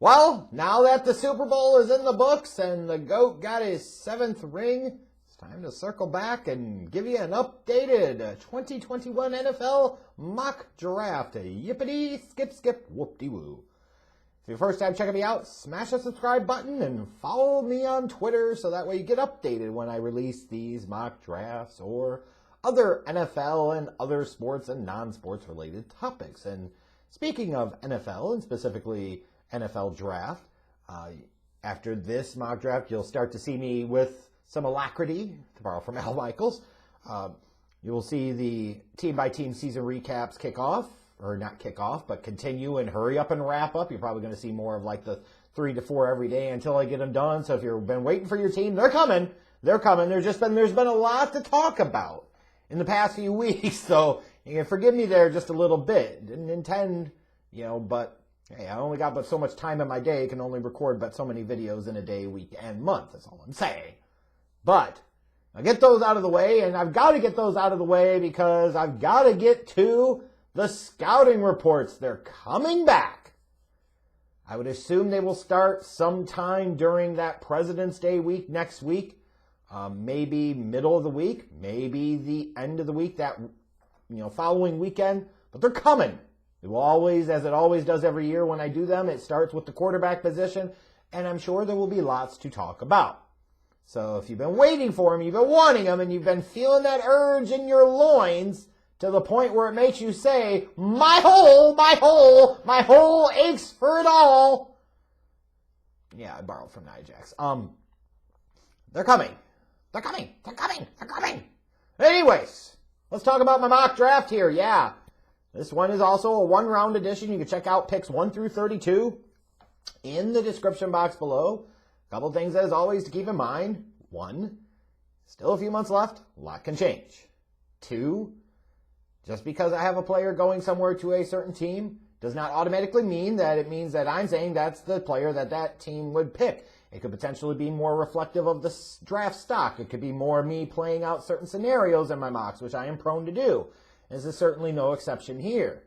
Well, now that the Super Bowl is in the books and the GOAT got his 7th ring, it's time to circle back and give you an updated 2021 NFL mock draft. Yippity, skip, whoop-de-woo. If you're first time checking me out, smash the subscribe button and follow me on Twitter so that way you get updated when I release these mock drafts or other NFL and other sports and non-sports related topics. And speaking of NFL, and specifically NFL draft, after this mock draft, you'll start to see me with some alacrity, to borrow from Al Michaels. You will see the team-by-team season recaps kick off, or not kick off, but continue and hurry up and wrap up. You're probably going to see more of like the 3 to 4 every day until I get them done. So if you've been waiting for your team, they're coming. They're coming. There's been a lot to talk about in the past few weeks. So you can forgive me there just a little bit. Didn't intend, but hey, I only got but so much time in my day. I can only record but so many videos in a day, week, and month. That's all I'm saying. But I get those out of the way, and I've got to get those out of the way because I've got to get to the scouting reports. They're coming back. I would assume they will start sometime during that President's Day week next week. Maybe middle of the week, maybe the end of the week, that following weekend. But they're coming. It will always, as it always does every year when I do them, it starts with the quarterback position, and I'm sure there will be lots to talk about. So if you've been waiting for them, you've been wanting them, and you've been feeling that urge in your loins, to the point where it makes you say, my hole aches for it all. Yeah, I borrowed from Nijax. They're coming. Anyways, let's talk about my mock draft here. Yeah, this one is also a one-round edition. You can check out picks 1 through 32 in the description box below. A couple things, as always, to keep in mind. 1, still a few months left. A lot can change. 2, just because I have a player going somewhere to a certain team does not automatically mean that it means that I'm saying that's the player that team would pick. It could potentially be more reflective of the draft stock. It could be more me playing out certain scenarios in my mocks, which I am prone to do. This is certainly no exception here.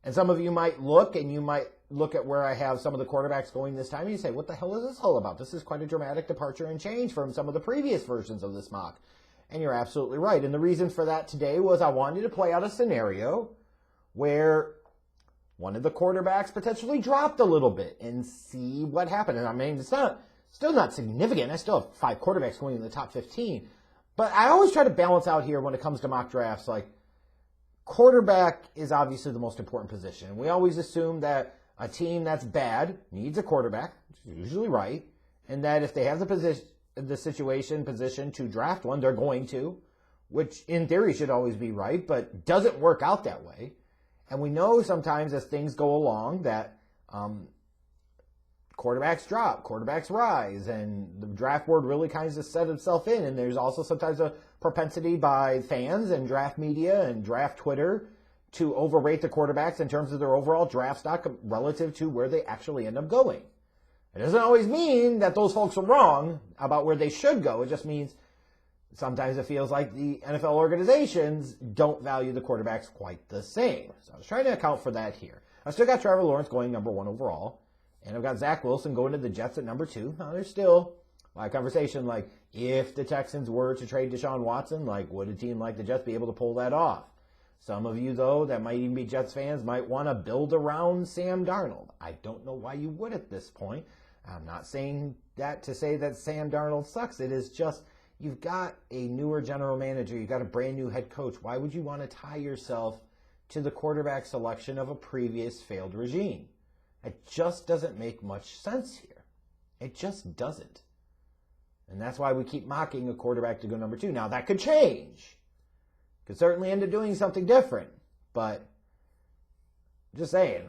And some of you might look at where I have some of the quarterbacks going this time, and you say, what the hell is this all about? This is quite a dramatic departure and change from some of the previous versions of this mock. And you're absolutely right. And the reason for that today was I wanted to play out a scenario where one of the quarterbacks potentially dropped a little bit and see what happened. And I mean, it's still not significant. I still have 5 quarterbacks going in the top 15. But I always try to balance out here when it comes to mock drafts. Like, quarterback is obviously the most important position. We always assume that a team that's bad needs a quarterback, which is usually right, and that if they have the position to draft one, they're going to, which in theory should always be right, but doesn't work out that way. And we know sometimes as things go along that quarterbacks drop, quarterbacks rise, and the draft board really kind of set itself in. And there's also sometimes a propensity by fans and draft media and draft Twitter to overrate the quarterbacks in terms of their overall draft stock relative to where they actually end up going. It doesn't always mean that those folks are wrong about where they should go. It just means sometimes it feels like the NFL organizations don't value the quarterbacks quite the same. So I was trying to account for that here. I've still got Trevor Lawrence going number 1 overall. And I've got Zach Wilson going to the Jets at number 2. Now, there's still a conversation like, if the Texans were to trade Deshaun Watson, like, would a team like the Jets be able to pull that off? Some of you, though, that might even be Jets fans, might want to build around Sam Darnold. I don't know why you would at this point. I'm not saying that to say that Sam Darnold sucks. It is just, you've got a newer general manager. You've got a brand new head coach. Why would you want to tie yourself to the quarterback selection of a previous failed regime? It just doesn't make much sense here. It just doesn't. And that's why we keep mocking a quarterback to go number 2. Now, that could change. Could certainly end up doing something different. But just saying,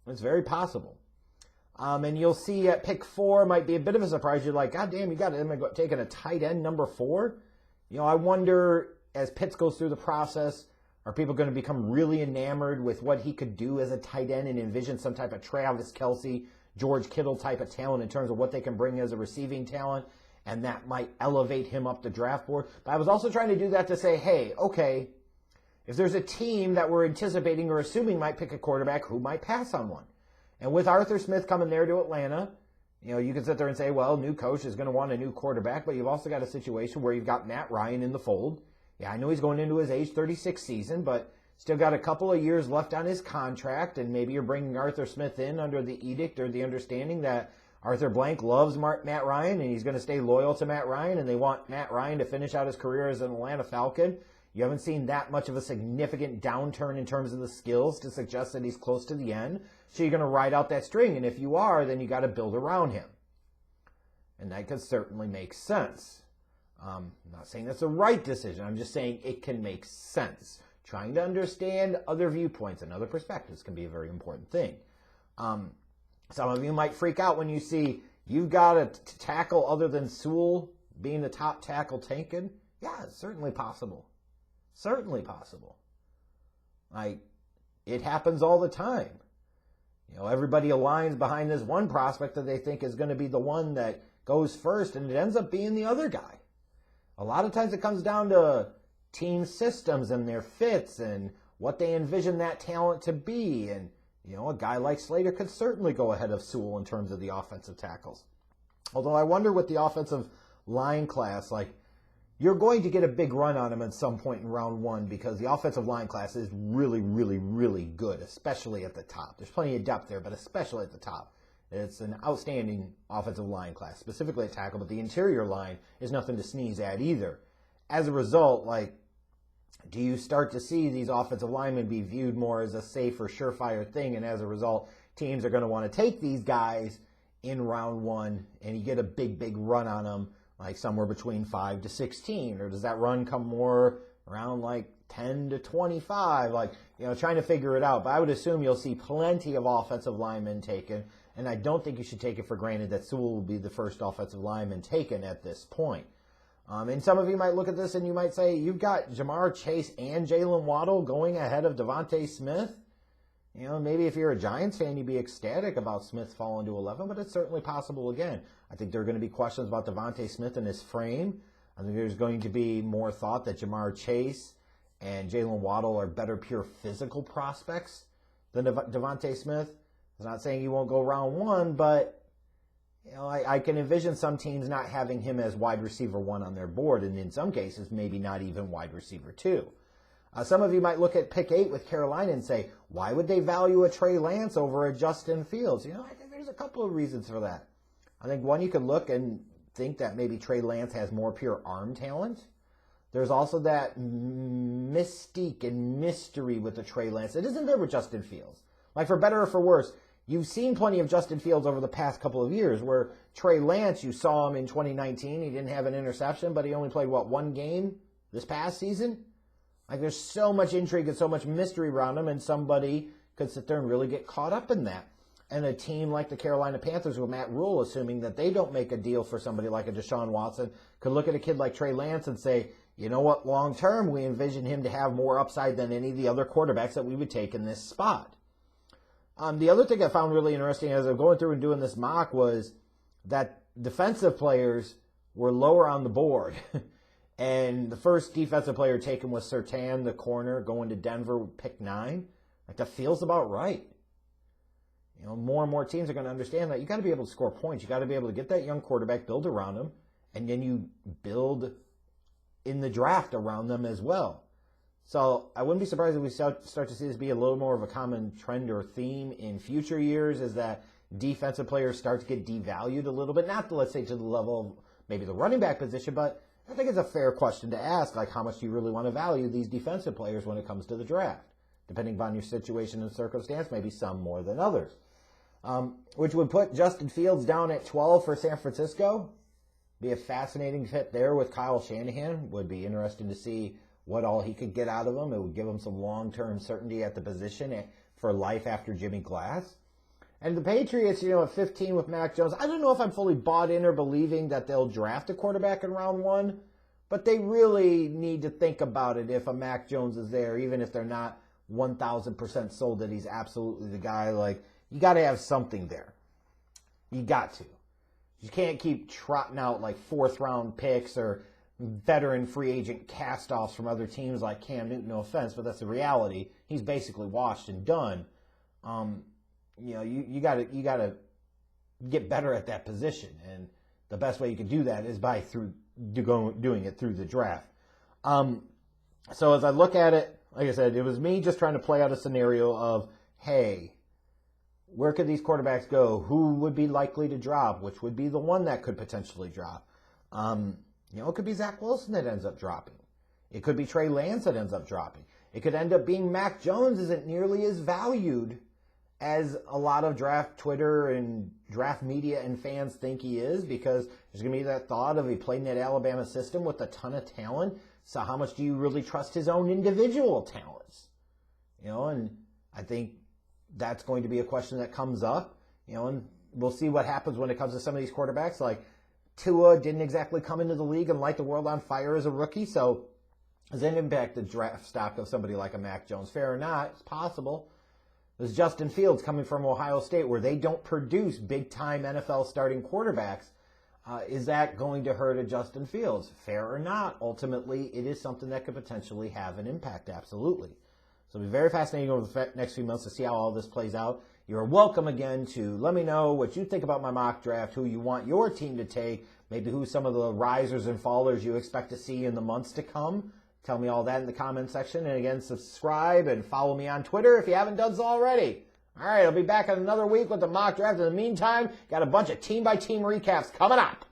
it's very possible. And you'll see at pick 4 might be a bit of a surprise. You're like, God damn, you got him taking a tight end number 4? I wonder, as Pitts goes through the process, are people going to become really enamored with what he could do as a tight end and envision some type of Travis Kelce, George Kittle type of talent in terms of what they can bring as a receiving talent? And that might elevate him up the draft board. But I was also trying to do that to say, hey, okay, if there's a team that we're anticipating or assuming might pick a quarterback, who might pass on one? And with Arthur Smith coming there to Atlanta, you can sit there and say, well, new coach is going to want a new quarterback, but you've also got a situation where you've got Matt Ryan in the fold. Yeah, I know he's going into his age 36 season, but still got a couple of years left on his contract, and maybe you're bringing Arthur Smith in under the edict or the understanding that Arthur Blank loves Matt Ryan, and he's going to stay loyal to Matt Ryan, and they want Matt Ryan to finish out his career as an Atlanta Falcon. You haven't seen that much of a significant downturn in terms of the skills to suggest that he's close to the end. So you're going to ride out that string, and if you are, then you got to build around him. And that could certainly make sense. I'm not saying that's the right decision. I'm just saying it can make sense. Trying to understand other viewpoints and other perspectives can be a very important thing. Some of you might freak out when you see you've got a tackle other than Sewell being the top tackle taken. Yeah, it's certainly possible. Certainly possible. It happens all the time. Everybody aligns behind this one prospect that they think is going to be the one that goes first, and it ends up being the other guy. A lot of times it comes down to team systems and their fits and what they envision that talent to be. And, a guy like Slater could certainly go ahead of Sewell in terms of the offensive tackles. Although I wonder with the offensive line class, you're going to get a big run on him at some point in round one because the offensive line class is really, really, really good, especially at the top. There's plenty of depth there, but especially at the top. It's an outstanding offensive line class, specifically at tackle, but the interior line is nothing to sneeze at either. As a result, do you start to see these offensive linemen be viewed more as a safe or surefire thing, and as a result, teams are going to want to take these guys in round one, and you get a big, big run on them, somewhere between 5 to 16, or does that run come more around 10 to 25, trying to figure it out. But I would assume you'll see plenty of offensive linemen taken, and I don't think you should take it for granted that Sewell will be the first offensive lineman taken at this point. And some of you might look at this and you might say, you've got Ja'Marr Chase and Jaylen Waddle going ahead of Devonta Smith. Maybe if you're a Giants fan, you'd be ecstatic about Smith falling to 11, but it's certainly possible again. I think there are going to be questions about Devonta Smith and his frame. I think there's going to be more thought that Ja'Marr Chase and Jaylen Waddle are better pure physical prospects than Devonta Smith. I'm not saying he won't go round one, but I can envision some teams not having him as wide receiver 1 on their board, and in some cases, maybe not even wide receiver 2. Some of you might look at pick 8 with Carolina and say, why would they value a Trey Lance over a Justin Fields? I think there's a couple of reasons for that. I think one, you could look and think that maybe Trey Lance has more pure arm talent. There's also that mystique and mystery with the Trey Lance. It isn't there with Justin Fields. For better or for worse, you've seen plenty of Justin Fields over the past couple of years where Trey Lance, you saw him in 2019. He didn't have an interception, but he only played, one game this past season? There's so much intrigue and so much mystery around him, and somebody could sit there and really get caught up in that. And a team like the Carolina Panthers with Matt Rule, assuming that they don't make a deal for somebody like a Deshaun Watson, could look at a kid like Trey Lance and say, you know what, long term, we envision him to have more upside than any of the other quarterbacks that we would take in this spot. The other thing I found really interesting as I'm going through and doing this mock was that defensive players were lower on the board. And the first defensive player taken was Surtain, the corner, going to Denver, pick 9. That feels about right. More and more teams are going to understand that you got to be able to score points. You got to be able to get that young quarterback, build around him, and then you build in the draft around them as well. So I wouldn't be surprised if we start to see this be a little more of a common trend or theme in future years, is that defensive players start to get devalued a little bit. Not, let's say, to the level of maybe the running back position, but I think it's a fair question to ask, how much do you really want to value these defensive players when it comes to the draft? Depending upon your situation and circumstance, maybe some more than others. Which would put Justin Fields down at 12 for San Francisco. Be a fascinating fit there with Kyle Shanahan. Would be interesting to see what all he could get out of him. It would give him some long-term certainty at the position for life after Jimmy Glass. And the Patriots, at 15 with Mac Jones, I don't know if I'm fully bought in or believing that they'll draft a quarterback in round 1, but they really need to think about it if a Mac Jones is there, even if they're not 1,000% sold that he's absolutely the guy. You got to have something there. You got to. You can't keep trotting out 4th-round picks or veteran free agent cast-offs from other teams like Cam Newton, no offense, but that's the reality. He's basically washed and done. you gotta get better at that position, and the best way you can do that is by doing it through the draft. So as I look at it, like I said, it was me just trying to play out a scenario of, hey, where could these quarterbacks go? Who would be likely to drop? Which would be the one that could potentially drop? It could be Zach Wilson that ends up dropping. It could be Trey Lance that ends up dropping. It could end up being Mac Jones isn't nearly as valued as a lot of draft Twitter and draft media and fans think he is, because there's going to be that thought of he played in that Alabama system with a ton of talent. So how much do you really trust his own individual talents? And I think that's going to be a question that comes up, and we'll see what happens when it comes to some of these quarterbacks. Like Tua didn't exactly come into the league and light the world on fire as a rookie, so does that impact the draft stock of somebody like a Mac Jones? Fair or not, it's possible. There's Justin Fields coming from Ohio State, where they don't produce big-time NFL starting quarterbacks. Is that going to hurt a Justin Fields? Fair or not, ultimately, it is something that could potentially have an impact, absolutely. So it'll be very fascinating over the next few months to see how all this plays out. You're welcome again to let me know what you think about my mock draft, who you want your team to take, maybe who some of the risers and fallers you expect to see in the months to come. Tell me all that in the comment section. And again, subscribe and follow me on Twitter if you haven't done so already. All right, I'll be back in another week with the mock draft. In the meantime, got a bunch of team-by-team recaps coming up.